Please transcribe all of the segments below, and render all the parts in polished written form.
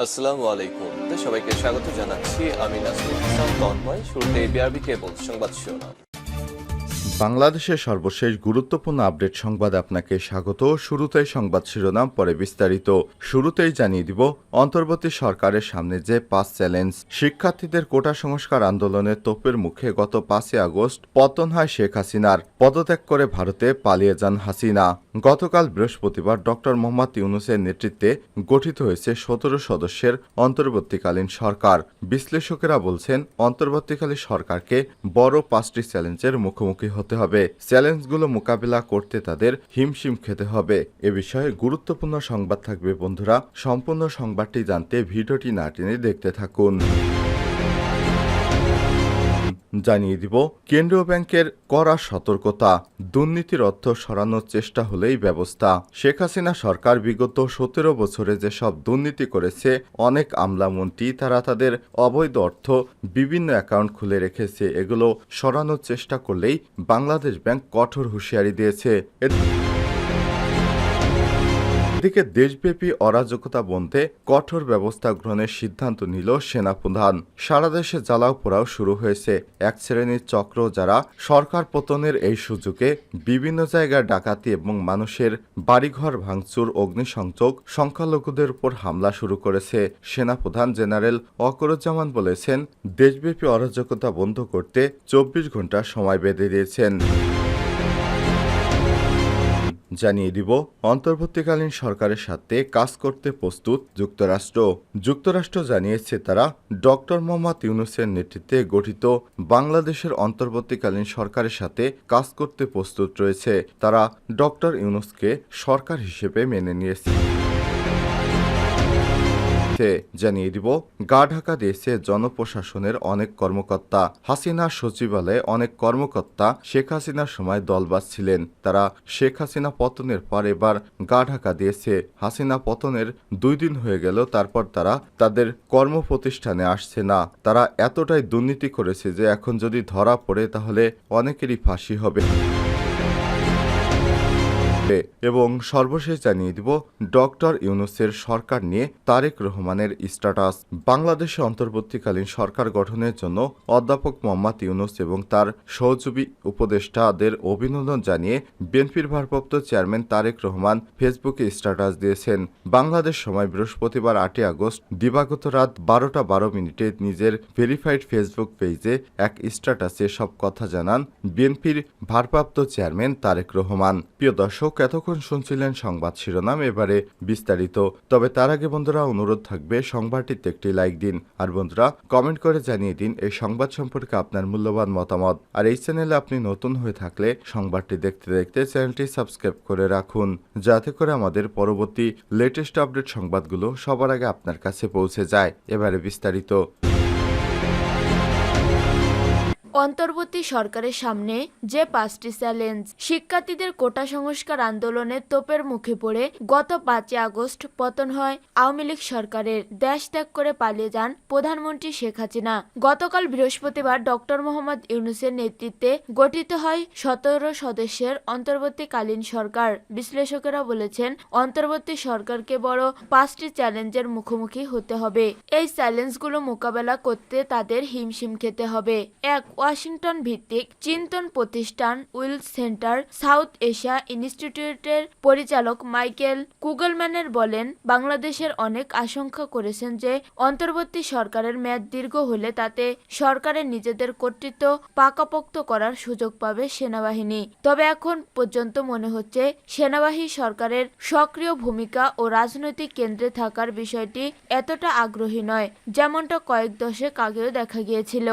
আসসালামু আলাইকুম। সবাইকে স্বাগত জানাচ্ছি। আমি নাসরুল ইসলাম তন্ময়। শুরুতে বিআরবি কেবল সংবাদ শিরোনাম। বাংলাদেশের সর্বশেষ গুরুত্বপূর্ণ আপডেট সংবাদে আপনাকে স্বাগত। শুরুতেই সংবাদ শিরোনাম, পরে বিস্তারিত। শুরুতেই জানিয়ে দিব, অন্তর্বর্তী সরকারের সামনে যে 5 চ্যালেঞ্জ। শিক্ষার্থীদের কোটা সংস্কার আন্দোলনের তোপের মুখে গত 5 আগস্ট পতন হয় শেখ হাসিনার। পদত্যাগ করে ভারতে পালিয়ে যান হাসিনা। গতকাল বৃহস্পতিবার ডক্টর মোহাম্মদ ইউনূসের নেতৃত্বে গঠিত হয়েছে 17 সদস্যের অন্তর্বর্তীকালীন সরকার। বিশ্লেষকেরা বলছেন, অন্তর্বর্তীকালীন সরকারকে বড় 5টি চ্যালেঞ্জের মুখোমুখি হতে হবে। চ্যালেঞ্জগুলো মোকাবিলা করতে তাদের হিমশিম খেতে হবে। এ বিষয়ে গুরুত্বপূর্ণ সংবাদ থাকবে বন্ধুরা। সম্পূর্ণ সংবাদটি জানতে ভিডিওটি না টেনে দেখতে থাকুন। জানিয়ে দিব, কেন্দ্রীয় ব্যাংকের কড়া সতর্কতা। দুর্নীতির অর্থ সরানোর চেষ্টা হলেই ব্যবস্থা। শেখ হাসিনা সরকার বিগত 17 বছরে যেসব দুর্নীতি করেছে, অনেক আমলামন্ত্রী তারা তাদের অবৈধ অর্থ বিভিন্ন অ্যাকাউন্ট খুলে রেখেছে। এগুলো সরানোর চেষ্টা করলেই বাংলাদেশ ব্যাংক কঠোর হুঁশিয়ারি দিয়েছে। এদিকে দেশব্যাপী অরাজকতা বন্ধে কঠোর ব্যবস্থা গ্রহণের সিদ্ধান্ত নিল সেনাপ্রধান। সারা দেশে জ্বালাও পোড়াও শুরু হয়েছে। এক শ্রেণীর চক্র যারা সরকার পতনের এই সুযোগে বিভিন্ন জায়গায় ডাকাতি এবং মানুষের বাড়িঘর ভাঙচুর, অগ্নিসংযোগ, সংখ্যালঘুদের উপর হামলা শুরু করেছে। সেনাপ্রধান জেনারেল ওয়াকারুজ্জামান বলেছেন, দেশব্যাপী অরাজকতা বন্ধ করতে 24 ঘন্টা সময় বেঁধে দিয়েছেন। জানিয়ে দিব, অন্তর্বর্তীকালীন সরকারের সাথে কাজ করতে প্রস্তুত যুক্তরাষ্ট্র। যুক্তরাষ্ট্র জানিয়েছে তারা ডক্টর মোহাম্মদ ইউনূসের নেতৃত্বে গঠিত বাংলাদেশের অন্তর্বর্তীকালীন সরকারের সাথে কাজ করতে প্রস্তুত রয়েছে। তারা ডক্টর ইউনূসকে সরকার হিসেবে মেনে নিয়েছে। জানিয়ে দিব, গা ঢাকা দিয়েছে জনপ্রশাসনের অনেক কর্মকর্তা। হাসিনার সচিবালয়ে অনেক কর্মকর্তা শেখ হাসিনার সময় দলবাজ ছিলেন। তারা শেখ হাসিনা পতনের পর এবার গা ঢাকা দিয়েছে। হাসিনা পতনের 2 দিন হয়ে গেল, তারপর তারা তাদের কর্মপ্রতিষ্ঠানে আসছে না। তারা এতটাই দুর্নীতি করেছে যে এখন যদি ধরা পড়ে তাহলে অনেকেরই ফাঁসি হবে। এবং সর্বশেষ জানিয়ে দিব, ডক্টর ইউনূসের সরকার নিয়ে তারেক রহমানের স্ট্যাটাস। বাংলাদেশে অন্তর্বর্তীকালীন সরকার গঠনের জন্য অধ্যাপক মোহাম্মদ ইউনূস এবং তার সহযোগী উপদেষ্টাদের অভিনন্দন জানিয়ে বিএনপির ভারপ্রাপ্ত চেয়ারম্যান তারেক রহমান ফেসবুকে স্ট্যাটাস দিয়েছেন। বাংলাদেশ সময় বৃহস্পতিবার 8 আগস্ট দিবাগত রাত 12টা 12 মিনিটে নিজের ভেরিফাইড ফেসবুক পেজে এক স্ট্যাটাসে সব কথা জানান বিএনপির ভারপ্রাপ্ত চেয়ারম্যান তারেক রহমান। প্রিয় দর্শক, এতক্ষণ শুনছিলেন সংবাদ শিরোনাম, এবারে বিস্তারিত। তবে তার আগে বন্ধুরা অনুরোধ থাকবে, সংবাদটিতে একটি লাইক দিন। আর বন্ধুরা, কমেন্ট করে জানিয়ে দিন এই সংবাদ সম্পর্কে আপনার মূল্যবান মতামত। আর এই চ্যানেলে আপনি নতুন হয়ে থাকলে সংবাদটি দেখতে দেখতে চ্যানেলটি সাবস্ক্রাইব করে রাখুন, যাতে করে আমাদের পরবর্তী লেটেস্ট আপডেট সংবাদগুলো সবার আগে আপনার কাছে পৌঁছে যায়। এবারে বিস্তারিত। অন্তর্বর্তী সরকারের সামনে যে 5টি চ্যালেঞ্জ। শিক্ষার্থীদের কোটা সংস্কার আন্দোলনের তোপের মুখে পড়ে গত 5 আগস্ট পতন হয় আওয়ামী লীগ সরকারের। দেশ ত্যাগ করে পালিয়ে যান প্রধানমন্ত্রী শেখ হাসিনা। গতকাল বৃহস্পতিবার ডক্টর মোহাম্মদ ইউনূসের নেতৃত্বে গঠিত হয় 17 সদস্যের অন্তর্বর্তীকালীন সরকার। বিশ্লেষকেরা বলেছেন, অন্তর্বর্তী সরকারকে বড় 5টি চ্যালেঞ্জের মুখোমুখি হতে হবে। এই চ্যালেঞ্জগুলো মোকাবেলা করতে তাদের হিমশিম খেতে হবে। 1. ওয়াশিংটন ভিত্তিক চিন্তন প্রতিষ্ঠান উইলস সেন্টার সাউথ এশিয়া ইনস্টিটিউটের পরিচালক মাইকেল কুগলম্যানের বলেন, বাংলাদেশের অনেক আশঙ্কা করেছেন যে অন্তর্বর্তী সরকারের মেয়াদ দীর্ঘ হলে তাতে সরকারের নিজেদের কর্তৃত্ব পাকাপোক্ত করার সুযোগ পাবে সেনাবাহিনী। তবে এখন পর্যন্ত মনে হচ্ছে সেনাবাহিনী সরকারের সক্রিয় ভূমিকা ও রাজনৈতিক কেন্দ্রে থাকার বিষয়টি এতটা আগ্রহী নয়, যেমনটা কয়েক দশক আগেও দেখা গিয়েছিল।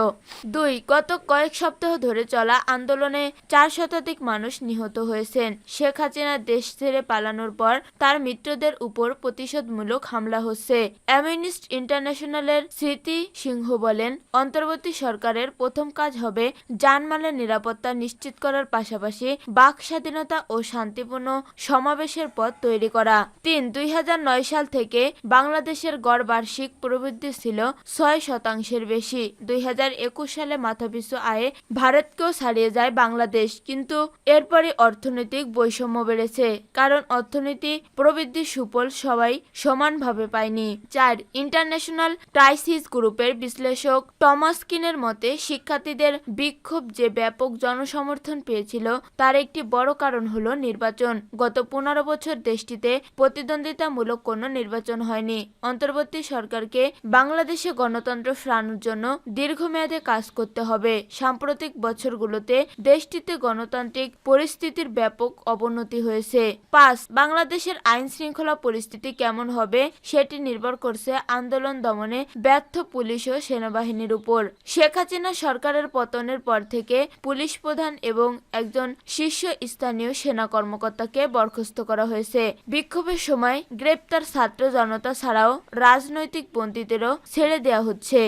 2. গত কয়েক সপ্তাহ ধরে চলা আন্দোলনে 4 শতাধিক মানুষ নিহত হয়েছেন। শেখ হাসিনা দেশ ছেড়ে পালানোর পর তার মিত্রদের উপর প্রতিশোধমূলক হামলা হচ্ছে। অ্যামনেস্টি ইন্টারন্যাশনালের স্মৃতি সিংহ বলেন, অন্তর্বর্তী সরকারের প্রথম কাজ হবে জানমালের নিরাপত্তা নিশ্চিত করার পাশাপাশি বাক স্বাধীনতা ও শান্তিপূর্ণ সমাবেশের পথ তৈরি করা। 3. 2009 সাল থেকে বাংলাদেশের গড় বার্ষিক প্রবৃদ্ধি ছিল 6% বেশি। 2021 সালে মাথাপিছু শীর্ষ আয়ে ভারতকেও ছাড়িয়ে যায় বাংলাদেশ, কিন্তু এরপরই অর্থনৈতিক বৈষম্য বেড়েছে, কারণ অর্থনীতি প্রবৃদ্ধির সুফল সবাই সমানভাবে পায়নি। 4. ইন্টারন্যাশনাল ক্রাইসিস গ্রুপের বিশ্লেষক টমাস কিনের মতে, শিক্ষার্থীদের বিক্ষোভ যে ব্যাপক জনসমর্থন পেয়েছিল তার একটি বড় কারণ হলো নির্বাচন। গত 15 বছর দেশটিতে প্রতিদ্বন্দ্বিতামূলক কোনো নির্বাচন হয়নি। অন্তর্বর্তী সরকারকে বাংলাদেশে গণতন্ত্র ফেরানোর জন্য দীর্ঘমেয়াদে কাজ করতে হবে। সাম্প্রতিক বছরগুলোতে দেশটিতে গণতান্ত্রিক পরিস্থিতির ব্যাপক অবনতি হয়েছে। 5. বাংলাদেশের আইন শৃঙ্খলা পরিস্থিতি কেমন হবে সেটি নির্ভর করছে আন্দোলন দমনে ব্যর্থ পুলিশ ও সেনাবাহিনীর উপর। শেখ হাসিনা সরকারের পতনের পর থেকে পুলিশ প্রধান এবং একজন শীর্ষস্থানীয় সেনা কর্মকর্তাকে বরখাস্ত করা হয়েছে। বিক্ষোভের সময় গ্রেপ্তার ছাত্র জনতা ছাড়াও রাজনৈতিক বন্দীদেরও ছেড়ে দেওয়া হচ্ছে।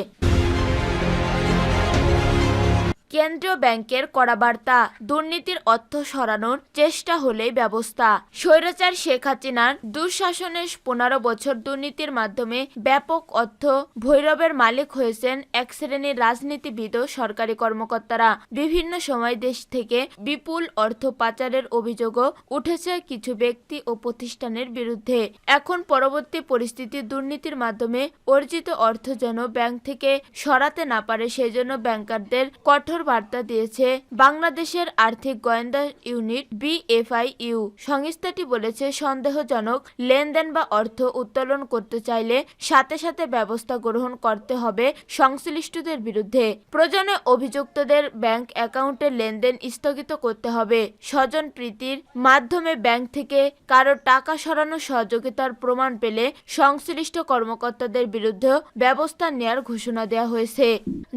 কেন্দ্রীয় ব্যাংকের কড়া বার্তা, দুর্নীতির অর্থ সরানোর চেষ্টা হলেই ব্যবস্থা। স্বৈরাচার শেখ হাসিনার দুঃশাসনের 15 বছর দুর্নীতির মাধ্যমে ব্যাপক অর্থ ভৈরবের মালিক হয়েছেন এক শ্রেণীর রাজনীতিবিদ ও সরকারি কর্মকর্তারা। বিভিন্ন সময় দেশ থেকে বিপুল অর্থ পাচারের অভিযোগও উঠেছে কিছু ব্যক্তি ও প্রতিষ্ঠানের বিরুদ্ধে। এখন পরবর্তী পরিস্থিতি দুর্নীতির মাধ্যমে অর্জিত অর্থ যেন ব্যাংক থেকে সরাতে না পারে, সেই জন্য ব্যাংকারদের কঠোর বার্তা দিয়েছে বাংলাদেশের আর্থিক গোয়েন্দা ইউনিট BFIU। সংস্থাটি বলেছে, সন্দেহজনক লেনদেন বা অর্থ উত্তোলন করতে চাইলে সাথে সাথে ব্যবস্থা গ্রহণ করতে হবে সংশ্লিষ্টদের বিরুদ্ধে। প্রয়োজনে অভিযুক্তদের ব্যাংক অ্যাকাউন্টের লেনদেন স্থগিত করতে হবে। স্বজন প্রীতির মাধ্যমে ব্যাংক থেকে কারো টাকা সরানোর সহযোগিতার প্রমাণ পেলে সংশ্লিষ্ট কর্মকর্তাদের বিরুদ্ধেও ব্যবস্থা নেওয়ার ঘোষণা দেওয়া হয়েছে।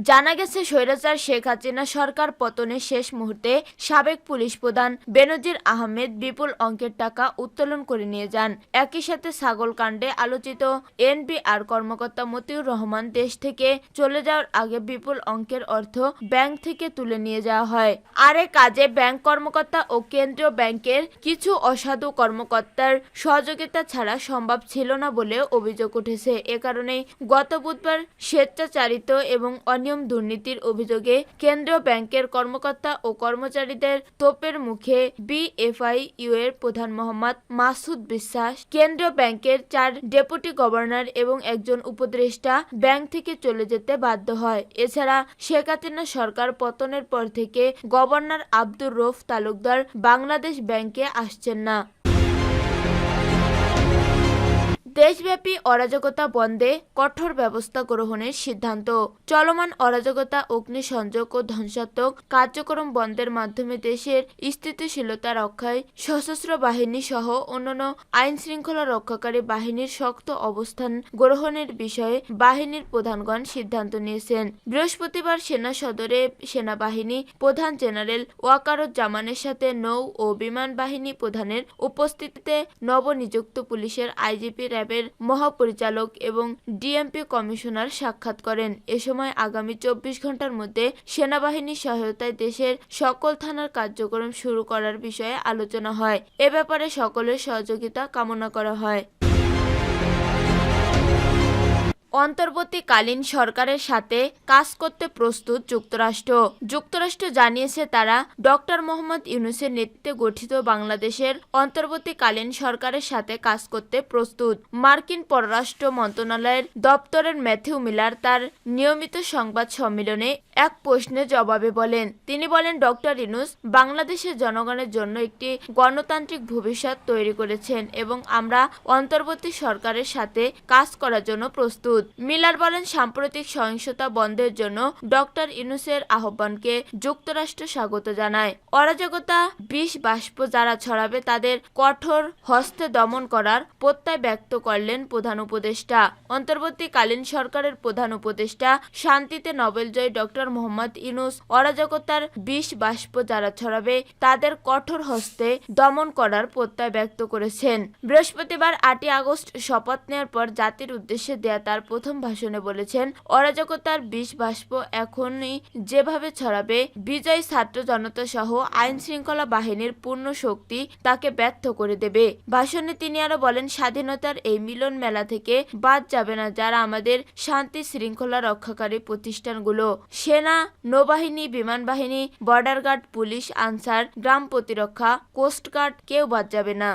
জানা গেছে, স্বৈরাচার শেখ হাসিনা সরকার পতনের শেষ মুহূর্তে সাবেক পুলিশ প্রধান বেনজির আহমেদ বিপুল অঙ্কের টাকা উত্তোলন করে নিয়ে যান। একই সাথে ছাগলকাণ্ডে আলোচিত NBR কর্মকর্তা মতিউর রহমান দেশ থেকে চলে যাওয়ার আগে বিপুল অঙ্কের অর্থ ব্যাংক থেকে তুলে নিয়ে যাওয়া হয়। আর এ কাজে ব্যাংক কর্মকর্তা ও কেন্দ্রীয় ব্যাংকের কিছু অসাধু কর্মকর্তার সহযোগিতা ছাড়া সম্ভব ছিল না বলে অভিযোগ উঠেছে। এ কারণেই গত বুধবার স্বেচ্ছাচারিত এবং অনিয়ম দুর্নীতির অভিযোগে কেন্দ্রীয় ব্যাংকের কর্মকর্তা ও কর্মচারীদের তোপের মুখে BFIU এর প্রধান মোহাম্মদ মাসুদ বিশ্বাস, কেন্দ্রীয় ব্যাংকের 4 ডেপুটি গভর্নর এবং একজন উপদেষ্টা ব্যাংক থেকে চলে যেতে বাধ্য হয়। এছাড়া শেখ হাসিনা সরকার পতনের পর থেকে গভর্নর আব্দুর রউফ তালুকদার বাংলাদেশ ব্যাংকে আসছেন না। দেশব্যাপী অরাজকতা বন্ধে কঠোর ব্যবস্থা গ্রহণের সিদ্ধান্ত। চলমান অরাজকতা, অগ্নিসংযোগ ও ধ্বংসাত্মক কার্যক্রম বন্ধের মাধ্যমে দেশের স্থিতিশীলতা রক্ষায় সশস্ত্র বাহিনী সহ অন্যান্য আইন শৃঙ্খলা রক্ষাকারী বাহিনীর শক্ত অবস্থান গ্রহণের বিষয়ে বাহিনীর প্রধানগণ সিদ্ধান্ত নিয়েছেন। বৃহস্পতিবার সেনা সদরে সেনাবাহিনী প্রধান জেনারেল ওয়াকারুজ্জামানের সাথে নৌ ও বিমান বাহিনী প্রধানের উপস্থিতিতে নবনিযুক্ত পুলিশের IGP র্যাবের মহাপরিচালক এবং DMP কমিশনার সাক্ষাৎ করেন। এ সময় আগামী 24 ঘন্টার মধ্যে সেনাবাহিনীর সহায়তায় দেশের সকল থানার কার্যক্রম শুরু করার বিষয়ে আলোচনা হয়। এ ব্যাপারে সকলের সহযোগিতা কামনা করা হয়। অন্তর্বর্তীকালীন সরকারের সাথে কাজ করতে প্রস্তুত যুক্তরাষ্ট্র। যুক্তরাষ্ট্র জানিয়েছে তারা ডক্টর মোহাম্মদ ইউনূসের নেতৃত্বে গঠিত বাংলাদেশের অন্তর্বর্তীকালীন সরকারের সাথে কাজ করতে প্রস্তুত। মার্কিন পররাষ্ট্র মন্ত্রণালয়ের দপ্তরের ম্যাথিউ মিলার তার নিয়মিত সংবাদ সম্মেলনে এক প্রশ্নের জবাবে বলেন। তিনি বলেন, ডক্টর ইউনূস বাংলাদেশের জনগণের জন্য একটি গণতান্ত্রিক ভবিষ্যৎ তৈরি করেছেন এবং আমরা অন্তর্বর্তী সরকারের সাথে কাজ করার জন্য প্রস্তুত। মিলার বলেন, সাম্প্রতিক সহিংসতা বন্ধের জন্য ডক্টর ইউনূসের আহ্বানকে যুক্তরাষ্ট্র স্বাগত জানায়। অরাজকতা বিষ বাষ্প যারা ছড়াবে তাদের কঠোর হস্তে দমন করার প্রত্যয় ব্যক্ত করলেন প্রধান উপদেষ্টা। অন্তর্বর্তীকালীন সরকারের প্রধান উপদেষ্টা শান্তিতে নোবেলজয়ী ডক্টর মোহাম্মদ ইউনূস অরাজকতার বিষ বাষ্প যারা ছড়াবে তাদের কঠোর হস্তে দমন করার প্রত্যয় ব্যক্ত করেছেন। বৃহস্পতিবার 8 আগস্ট শপথ নেওয়ার পর জাতির উদ্দেশ্যে দেয়া তার প্রথম ভাষণে বলেছেন, অরাজকতার বিষ বাষ্প এখনই যেভাবে ছড়াবে, বিজয় ছাত্র জনতা সহ আইন শৃঙ্খলা বাহিনীর পূর্ণ শক্তি তাকে ব্যর্থ করে দেবে। ভাষণে তিনি আরো বলেন, স্বাধীনতার এই মিলন মেলা থেকে বাদ যাবে না যারা আমাদের শান্তি শৃঙ্খলা রক্ষাকারী প্রতিষ্ঠানগুলো, সেনা, নৌবাহিনী, বিমান বাহিনী, বর্ডার গার্ড, পুলিশ, আনসার, গ্রাম প্রতিরক্ষা, কোস্টগার্ড, কেউ বাদ যাবে না।